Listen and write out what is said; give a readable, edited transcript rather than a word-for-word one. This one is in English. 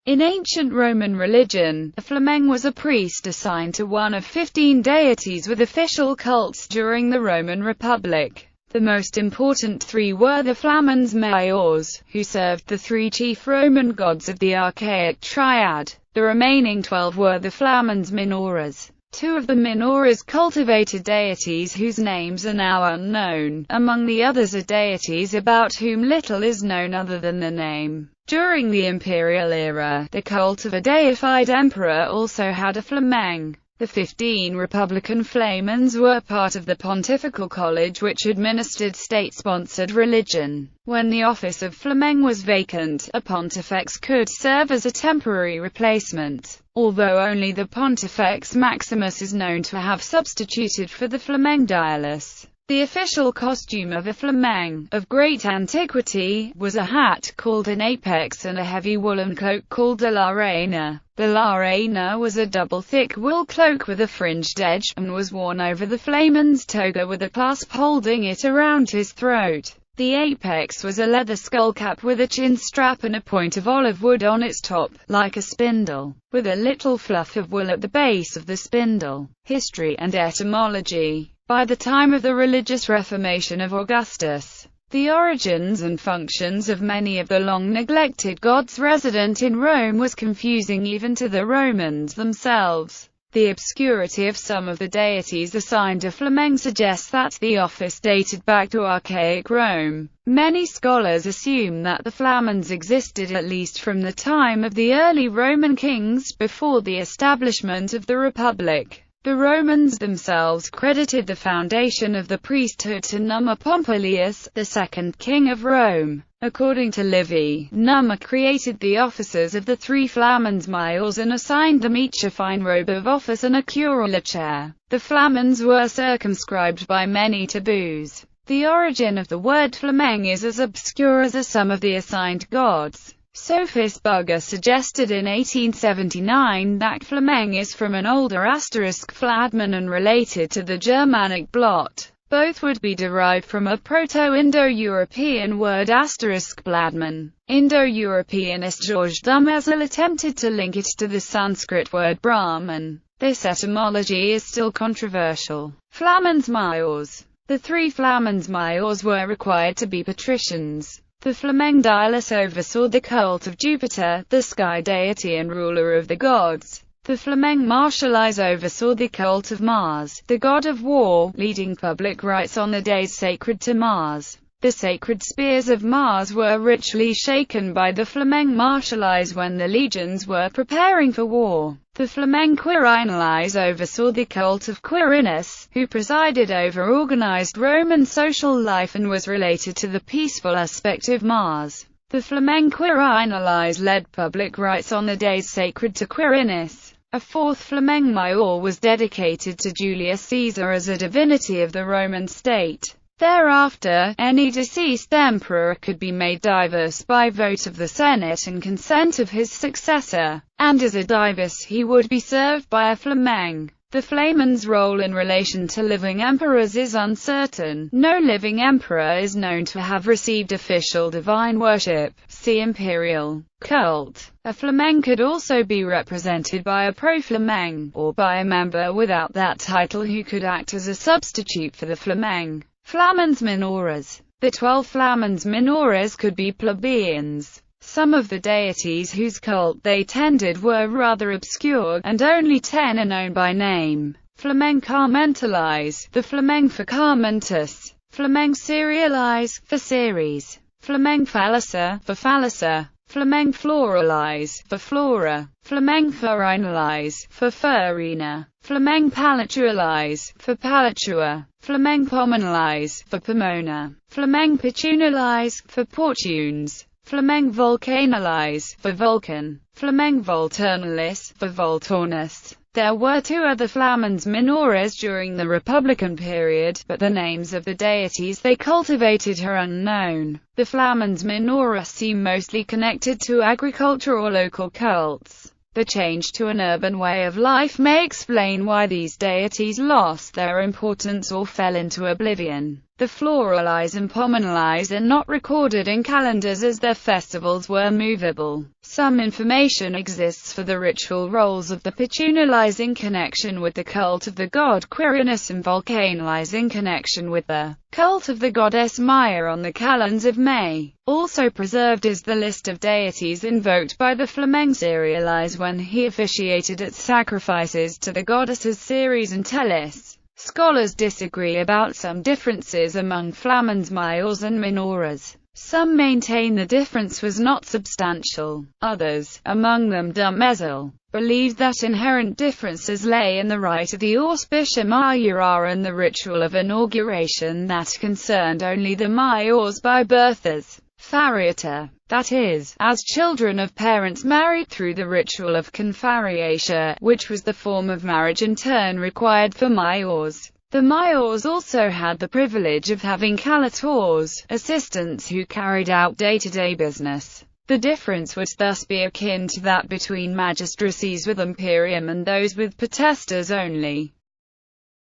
In ancient Roman religion, a Flamen was a priest assigned to one of 15 deities with official cults during the Roman Republic. The most important three were the Flamens Majores, who served the three chief Roman gods of the archaic triad. The remaining 12 were the Flamens Minores. Two of the Minores cultivated deities whose names are now unknown. Among the others are deities about whom little is known other than the name. During the imperial era, the cult of a deified emperor also had a Flamen. The 15 Republican Flamens were part of the Pontifical College, which administered state-sponsored religion. When the office of Flamen was vacant, a pontifex could serve as a temporary replacement, although only the Pontifex Maximus is known to have substituted for the Flamen Dialis. The official costume of a Flamen, of great antiquity, was a hat called an apex and a heavy woolen cloak called a la reina. The la reina was a double-thick wool cloak with a fringed edge, and was worn over the Flamen's toga with a clasp holding it around his throat. The apex was a leather skullcap with a chin strap and a point of olive wood on its top, like a spindle, with a little fluff of wool at the base of the spindle. History and etymology. By the time of the religious reformation of Augustus, the origins and functions of many of the long-neglected gods resident in Rome was confusing even to the Romans themselves. The obscurity of some of the deities assigned to Flamen suggests that the office dated back to archaic Rome. Many scholars assume that the Flamens existed at least from the time of the early Roman kings, before the establishment of the Republic. The Romans themselves credited the foundation of the priesthood to Numa Pompilius, the second king of Rome. According to Livy, Numa created the officers of the three Flamens Majores and assigned them each a fine robe of office and a curula chair. The Flamens were circumscribed by many taboos. The origin of the word Flamen is as obscure as are some of the assigned gods. Sophist Bugger suggested in 1879 that Flamen is from an older *Fladman and related to the Germanic blot. Both would be derived from a Proto-Indo-European word *Bladman. Indo-Europeanist Georges Dumézil attempted to link it to the Sanskrit word Brahman. This etymology is still controversial. Flamens Majores. The three Flamens Majores were required to be patricians. The Flamen Dialis oversaw the cult of Jupiter, the sky deity and ruler of the gods. The Flamen Martialis oversaw the cult of Mars, the god of war, leading public rites on the days sacred to Mars. The sacred spears of Mars were ritually shaken by the Flamen Martialis when the legions were preparing for war. The Flamen Quirinalis oversaw the cult of Quirinus, who presided over organized Roman social life and was related to the peaceful aspect of Mars. The Flamen Quirinalis led public rites on the days sacred to Quirinus. A fourth Flamen Major was dedicated to Julius Caesar as a divinity of the Roman state. Thereafter, any deceased emperor could be made divus by vote of the Senate and consent of his successor, and as a divus he would be served by a Flamen. The Flamen's role in relation to living emperors is uncertain. No living emperor is known to have received official divine worship. See imperial cult. A Flamen could also be represented by a pro-Flamen, or by a member without that title who could act as a substitute for the Flamen. Flamens Minores. The 12 Flamens Minores could be plebeians. Some of the deities whose cult they tended were rather obscure, and only 10 are known by name. Flamen Carmentalis, the Flamen for Carmentus, Flamen Cerealis, for Ceres, Flamen Phallisa, for Phallisa, Flamen Floralis, for Flora, Flamen Farinalis, for Farina, Flamen Palatualis, for Palatua, Flamen Pomonalis, for Pomona, Flamen Petunalis, for Portunes, Flamen Vulcanalis, for Vulcan, Flamen Volturnalis, for Volturnus. There were 2 other Flamens Minores during the Republican period, but the names of the deities they cultivated are unknown. The Flamens Minores seem mostly connected to agriculture or local cults. The change to an urban way of life may explain why these deities lost their importance or fell into oblivion. The floralies and pominalies are not recorded in calendars as their festivals were movable. Some information exists for the ritual roles of the petunialies in connection with the cult of the god Quirinus and vulcanalies in connection with the cult of the goddess Maya on the calends of May. Also preserved is the list of deities invoked by the Flamen Cerealies when he officiated at sacrifices to the goddesses Ceres and Tellus. Scholars disagree about some differences among Flamens Majors and Minoras. Some maintain the difference was not substantial. Others, among them Dummezel, believed that inherent differences lay in the rite of the Auspicia Majora and the ritual of inauguration that concerned only the Majors by birth as Fariata, that is, as children of parents married through the ritual of confariatia, which was the form of marriage in turn required for Majors. The Majors also had the privilege of having callators, assistants who carried out day-to-day business. The difference would thus be akin to that between magistracies with imperium and those with potestas only.